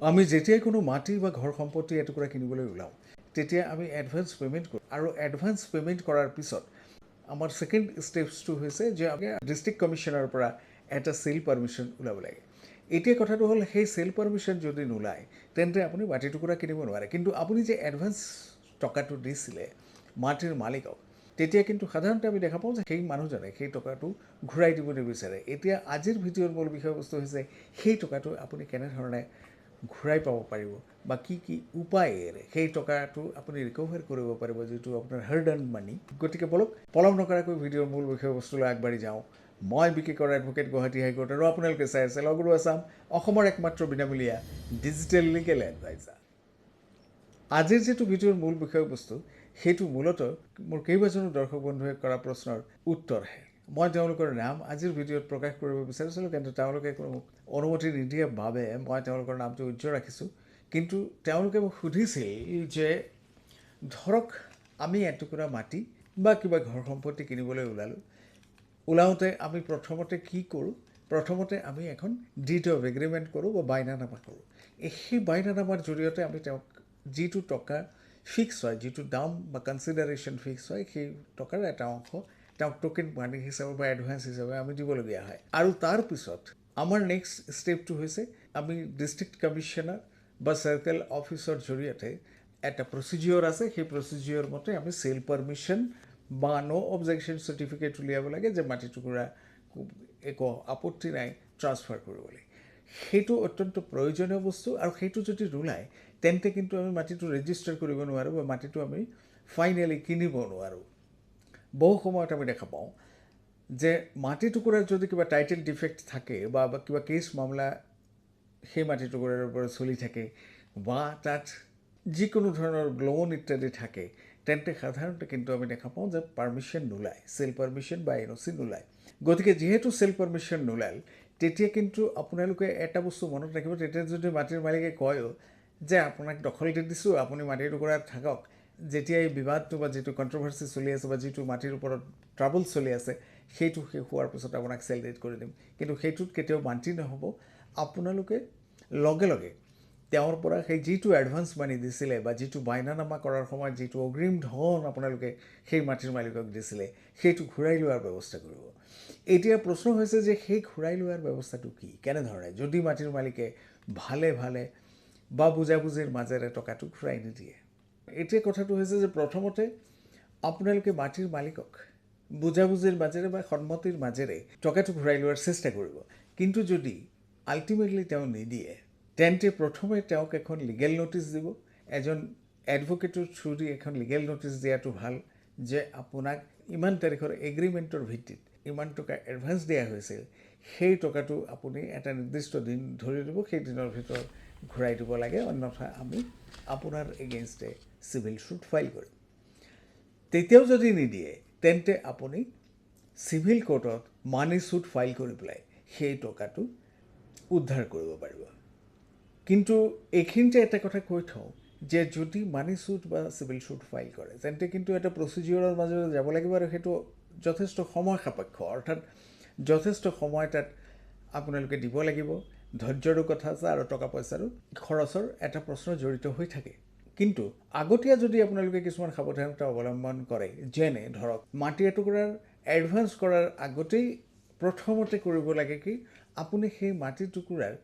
আমি যেতিয়াই কোনো মাটি বা ঘৰ সম্পত্তি এটুকুৰা কিনিবলৈ ওলাওঁ তেতিয়া আমি এডভান্স পে'মেণ্ট কৰোঁ আৰু এডভান্স পে'মেণ্ট কৰাৰ পিছত আমাৰ ছেকেণ্ড ষ্টেপছটো হৈছে যে আমি ডিষ্ট্ৰিক্ট কমিশ্যনাৰৰ পৰা এটা চেল পাৰ্মিশ্যন ওলাব লাগে। এতিয়া কথাটো হ'ল সেই চেল পাৰ্মিশ্যন যদি নোলায় তেন্তে আপুনি মাটি টুকুৰা কিনিব নোৱাৰে। কিন্তু আপুনি যে এডভান্স টকাটো দিছিলে মাটিৰ মালিকক তেতিয়া কিন্তু সাধাৰণতে আমি দেখা পাওঁ যে সেই মানুহজনে সেই টকাটো ঘূৰাই দিব নিবিচাৰে। এতিয়া আজিৰ ভিডিঅ'ৰ মূল বিষয়বস্তু হৈছে সেই টকাটো আপুনি কেনেধৰণে ঘূৰাই পাব পাৰিব বা কি কি উপায়েৰে সেই টকাটো আপুনি ৰিকভাৰ কৰিব পাৰিব যিটো আপোনাৰ হাৰ্ড আৰ্ণ মানি। গতিকে বলক পলম নকৰাকৈ ভিডিঅ'ৰ মূল বিষয়বস্তুলৈ আগবাঢ়ি যাওঁ। মই বিকি কৰ এডভোকেট, গুৱাহাটী হাইকোৰ্ট, আৰু আপোনালোকে চাই আছে লগুৰু আছাম, অসমৰ একমাত্ৰ বিনামূলীয়া ডিজিটেল লিগেল এডভাইজাৰ। আজিৰ যিটো ভিডিঅ'ৰ মূল বিষয়বস্তু সেইটো মূলতঃ মোৰ কেইবাজনো দৰ্শক বন্ধুৱে কৰা প্ৰশ্নৰ উত্তৰহে। মই তেওঁলোকৰ নাম আজিৰ ভিডিঅ'ত প্ৰকাশ কৰিব বিচাৰিছিলোঁ, কিন্তু তেওঁলোকে কোনো অনুমতি নিদিয়াৰ বাবে মই তেওঁলোকৰ নামটো উজ্জ্বল ৰাখিছোঁ। কিন্তু তেওঁলোকে মোক সুধিছিল যে ধৰক আমি এটুকুৰা মাটি বা কিবা ঘৰ সম্পত্তি কিনিবলৈ ওলাওঁতে আমি প্ৰথমতে কি কৰোঁ? প্ৰথমতে আমি এখন ডিড অফ এগ্ৰিমেণ্ট কৰোঁ বা বাইনানামা কৰোঁ। সেই বাইনানামাৰ জৰিয়তে আমি তেওঁক যিটো টকা ফিক্স হয়, যিটো দাম বা কনচিডাৰেশ্যন ফিক্স হয়, সেই টকাৰ এটা অংশ তেওঁক টোকেন মানি হিচাপে বা এডভান্স হিচাপে আমি দিবলগীয়া হয়। আৰু তাৰপিছত আমাৰ নেক্সট ষ্টেপটো হৈছে আমি ডিষ্ট্ৰিক্ট কমিশ্যনাৰ বা চাৰ্কেল অফিচৰ জৰিয়তে এটা প্ৰচিডিঅ'ৰ আছে। সেই প্ৰচিডিঅ'ৰ মতে আমি চেল পাৰ্মিশ্যন বা ন' অবজেকশ্যন চাৰ্টিফিকেট উলিয়াব লাগে যে মাটি টুকুৰা একো আপত্তি নাই ট্ৰান্সফাৰ কৰিবলৈ। সেইটো অত্যন্ত প্ৰয়োজনীয় বস্তু, আৰু সেইটো যদি নোলায় তেন্তে কিন্তু আমি মাটিটো ৰেজিষ্টাৰ কৰিব নোৱাৰোঁ বা মাটিটো আমি ফাইনেলি কিনিব নোৱাৰোঁ। বহু সময়ত আমি দেখা পাওঁ যে মাটি টুকুৰাৰ যদি কিবা টাইটেল ডিফেক্ট থাকে বা কিবা কেছ মামলা সেই মাটি টুকুৰাৰ ওপৰত চলি থাকে বা তাত যিকোনো ধৰণৰ লোন ইত্যাদি থাকে, তেন্তে সাধাৰণতে কিন্তু আমি দেখা পাওঁ যে পাৰ্মিশ্যন নোলায়, চেল পাৰ্মিশ্যন বা NOC নোলায়। গতিকে যিহেতু চেল পাৰ্মিশ্যন নোলাল তেতিয়া কিন্তু আপোনালোকে এটা বস্তু মনত ৰাখিব, তেতিয়া যদি মাটিৰ মালিকে কয়ও যে আপোনাক দখল দি দিছোঁ, আপুনি মাটিৰ টুকুৰাত থাকক, যেতিয়া এই বিবাদটো বা যিটো কণ্ট্ৰভাৰ্চি চলি আছে বা যিটো মাটিৰ ওপৰত ট্ৰাবল চলি আছে সেইটো শেষ হোৱাৰ পিছত আপোনাক চেল ডিড কৰি দিম, কিন্তু সেইটোত কেতিয়াও মান্তি নহ'ব। আপোনালোকে লগে লগে তেওঁৰ পৰা সেই যিটো এডভান্স মানি দিছিলে বা যিটো বাইনানামা কৰাৰ সময়ত যিটো অগ্ৰিম ধন আপোনালোকে সেই মাটিৰ মালিকক দিছিলে সেইটো ঘূৰাই লোৱাৰ ব্যৱস্থা কৰিব। এতিয়া প্ৰশ্ন হৈছে যে সেই ঘূৰাই লোৱাৰ ব্যৱস্থাটো কি, কেনেধৰণে যদি মাটিৰ মালিকে ভালে ভালে বা বুজাবুজিৰ মাজেৰে টকাটো ঘূৰাই নিদিয়ে। এতিয়া কথাটো হৈছে যে প্ৰথমতে আপোনালোকে মাটিৰ মালিকক বুজাবুজিৰ মাজেৰে বা সন্মতিৰ মাজেৰে টকাটো ঘূৰাই লোৱাৰ চেষ্টা কৰিব। কিন্তু যদি আল্টিমেটলি তেওঁ নিদিয়ে তেন্তে প্ৰথমে তেওঁক এখন লিগেল ন'টিচ দিব। এজন এডভোকেটৰ থ্ৰুদি এখন লিগেল ন'টিচ দিয়াটো ভাল যে আপোনাক ইমান তাৰিখৰ এগ্ৰিমেণ্টৰ ভিত্তিত ইমান টকা এডভান্স দিয়া হৈছিল, সেই টকাটো আপুনি এটা নিৰ্দিষ্ট দিন ধৰি দিব, সেই দিনৰ ভিতৰত ঘূৰাই দিব লাগে, অন্যথা আমি আপোনাৰ এগেইনষ্টে চিভিল শ্বুট ফাইল কৰিম। তেতিয়াও যদি নিদিয়ে তেন্তে আপুনি চিভিল কোৰ্টত মানি শ্বুট ফাইল কৰি পেলাই সেই টকাটো উদ্ধাৰ কৰিব পাৰিব। কিন্তু এইখিনিতে এটা কথা কৈ থওঁ যে যদি মানি শ্বুট বা চিভিল শ্বুট ফাইল কৰে তেন্তে কিন্তু এটা প্ৰচিডিঅ'ৰৰ মাজেৰে যাব লাগিব, আৰু সেইটো যথেষ্ট সময় সাপেক্ষ, অৰ্থাৎ যথেষ্ট সময় তাত আপোনালোকে দিব লাগিব, ধৈৰ্যৰো কথা আছে আৰু টকা পইচাৰো খৰচৰ এটা প্ৰশ্ন জড়িত হৈ থাকে। কিন্তু আগতীয়া যদি আপোনালোকে কিছুমান সাৱধানতা অৱলম্বন কৰে, যেনে ধৰক মাটি এটুকুৰাৰ এডভান্স কৰাৰ আগতেই প্ৰথমতে কৰিব লাগে কি আপুনি সেই মাটি টুকুৰাৰ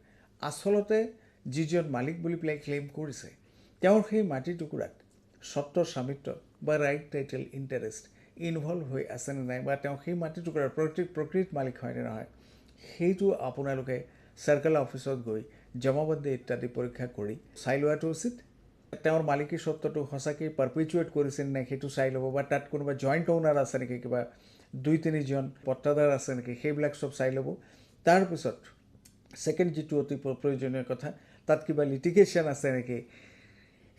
আচলতে যিজন মালিক বুলি পেলাই ক্লেইম কৰিছে তেওঁৰ সেই মাটি টুকুৰাত স্বত্বৰ স্বামিত্ব বা ৰাইট টাইটেল ইণ্টাৰেষ্ট ইনভলভ হৈ আছেনে নাই, বা তেওঁ সেই মাটি টুকুৰাৰ প্ৰকৃত মালিক হয়নে নহয়, সেইটো আপোনালোকে চাৰ্কেল অফিচত গৈ জমাবন্দী ইত্যাদি পৰীক্ষা কৰি চাই লোৱাটো উচিত। তেওঁৰ মালিকী স্বত্বটো সঁচাকৈ পাৰপিচুৱেট কৰিছে নে নাই সেইটো চাই ল'ব, বা তাত কোনোবা জইণ্ট অ'নাৰ আছে নেকি, কিবা 2-3জন পট্টাদাৰ আছে নেকি, সেইবিলাক চব চাই ল'ব। তাৰপিছত ছেকেণ্ড যিটো অতি প্ৰয়োজনীয় কথা, তাত কিবা লিটিগেশ্যন আছে নেকি,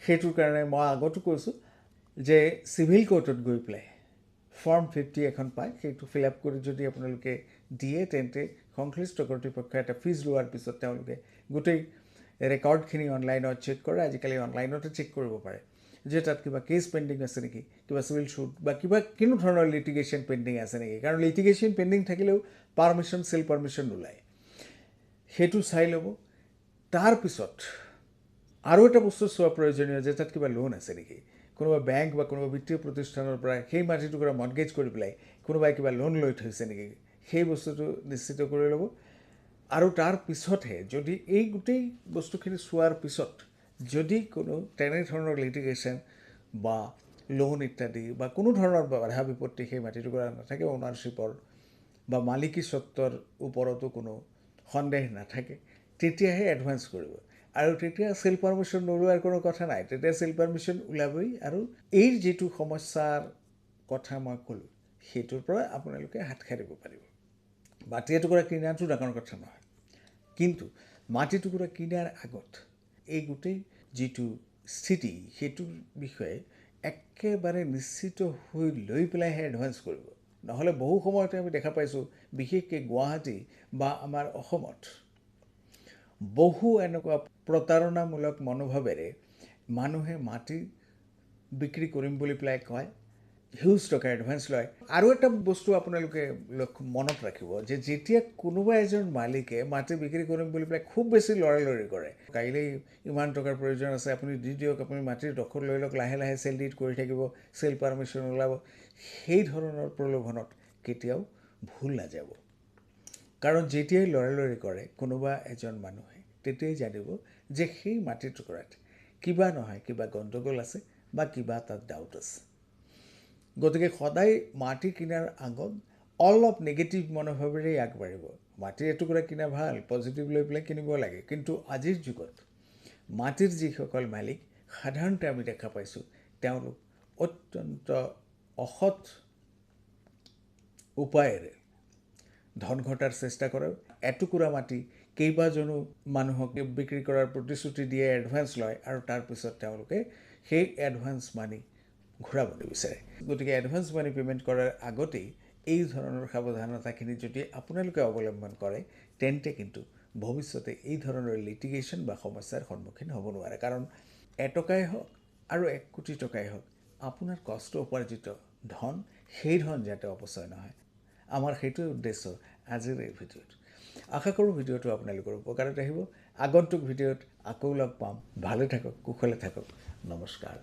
সেইটোৰ কাৰণে মই আগতো কৈছোঁ যে চিভিল কোৰ্টত গৈ পেলাই ফৰ্ম 50 এখন পায়, সেইটো ফিল আপ কৰি যদি আপোনালোকে দিয়ে তেন্তে সংশ্লিষ্ট কৰ্তৃপক্ষই এটা ফিজ লোৱাৰ পিছত তেওঁলোকে গোটেই ৰেকৰ্ডখিনি অনলাইনত চেক কৰে। আজিকালি অনলাইনতে চেক কৰিব পাৰে যে তাত কিবা কেছ পেণ্ডিং আছে নেকি, কিবা চিভিল শ্বুট বা কিবা কোনো ধৰণৰ লিটিগেশ্যন পেণ্ডিং আছে নেকি, কাৰণ লিটিগেশ্যন পেণ্ডিং থাকিলেও পাৰ্মিশ্যন চেল পাৰ্মিশ্যন নোলায়, সেইটো চাই ল'ব। তাৰপিছত আৰু এটা বস্তু চোৱা প্ৰয়োজনীয় যে তাত কিবা লোন আছে নেকি, কোনোবা বেংক বা কোনোবা বিত্তীয় প্ৰতিষ্ঠানৰ পৰা সেই মাটিটুকুৰা মৰ্টগেজ কৰি পেলাই কোনোবাই কিবা লোন লৈ থৈছে নেকি, সেই বস্তুটো নিশ্চিত কৰি ল'ব। আৰু তাৰ পিছতহে যদি এই গোটেই বস্তুখিনি চোৱাৰ পিছত যদি কোনো তেনেধৰণৰ লিটিগেশ্যন বা লোন ইত্যাদি বা কোনো ধৰণৰ বাধা বিপত্তি সেই মাটিটুকুৰা নাথাকে, অ'নাৰশ্বিপৰ বা মালিকী স্বত্বৰ ওপৰতো কোনো সন্দেহ নাথাকে, তেতিয়াহে এডভান্স কৰিব। আৰু তেতিয়া চেল পাৰমিশ্যন নোলোৱাৰ কোনো কথা নাই, তেতিয়া চেল পাৰমিশ্যন ওলাবই। আৰু এই যিটো সমস্যাৰ কথা মই ক'লোঁ সেইটোৰ পৰা আপোনালোকে হাত সাৰিব পাৰিব। মাটি এটুকুৰা কিনাটো ডাঙৰ কথা নহয়, কিন্তু মাটিটুকুৰা কিনাৰ আগত এই গোটেই যিটো স্থিতি সেইটোৰ বিষয়ে একেবাৰে নিশ্চিত হৈ লৈ পেলাইহে এডভান্স কৰিব। নহ'লে বহু সময়তে আমি দেখা পাইছোঁ, বিশেষকৈ গুৱাহাটী বা আমাৰ অসমত বহু এনেকুৱা প্ৰতাৰণামূলক মনোভাৱেৰে মানুহে মাটি বিক্ৰী কৰিম বুলি পেলাই কয়, হিউজ টকা এডভান্স লয়। আৰু এটা বস্তু আপোনালোকে মনত ৰাখিব যে যেতিয়া কোনোবা এজন মালিকে মাটি বিক্ৰী কৰিম বুলি পেলাই খুব বেছি লৰালৰি কৰে, কাইলৈ ইমান টকাৰ প্ৰয়োজন আছে, আপুনি দি দিয়ক, আপুনি মাটিৰ দখল লৈ লওক, লাহে লাহে চেল ডিড কৰি থাকিব, চেল পাৰমিশ্যন ওলাব, সেই ধৰণৰ প্ৰলোভনত কেতিয়াও ভুল নাযাব। কাৰণ যেতিয়াই লৰালৰি কৰে কোনোবা এজন মানুহে, তেতিয়াই জানিব যে সেই মাটিৰ টুকুৰাত কিবা নহয় কিবা গণ্ডগোল আছে বা কিবা তাত ডাউট আছে। গতিকে সদায় মাটি কিনাৰ আগত অলপ নেগেটিভ মনোভাৱেৰেই আগবাঢ়িব। মাটি এটুকুৰা কিনা ভাল, পজিটিভ লৈ পেলাই কিনিব লাগে, কিন্তু আজিৰ যুগত মাটিৰ যিসকল মালিক সাধাৰণতে আমি দেখা পাইছোঁ তেওঁলোক অত্যন্ত অসৎ উপায়েৰে ধন ঘটাৰ চেষ্টা কৰে। এটুকুৰা মাটি কেইবাজনো মানুহক বিক্ৰী কৰাৰ প্ৰতিশ্ৰুতি দিয়ে, এডভান্স লয়, আৰু তাৰপিছত তেওঁলোকে সেই এডভান্স মানি ঘূৰাব নিবিচাৰে। গতিকে এডভান্স মানি পে'মেণ্ট কৰাৰ আগতেই এই ধৰণৰ সাৱধানতাখিনি যদি আপোনালোকে অৱলম্বন কৰে, তেন্তে কিন্তু ভৱিষ্যতে এই ধৰণৰ লিটিগেশ্যন বা সমস্যাৰ সন্মুখীন হ'ব নোৱাৰে। কাৰণ এটকাই হওক আৰু 1 কোটি টকাই হওক, আপোনাৰ কষ্ট উপাৰ্জিত ধন, সেই ধন যাতে অপচয় নহয়, আমাৰ সেইটোৱে উদ্দেশ্য আজিৰ এই ভিডিঅ'ত। আশা কৰোঁ ভিডিঅ'টো আপোনালোকৰ উপকাৰত আহিব। আগন্তুক ভিডিঅ'ত আকৌ লগ পাম। ভালে থাকক, কুশলে থাকক। নমস্কাৰ।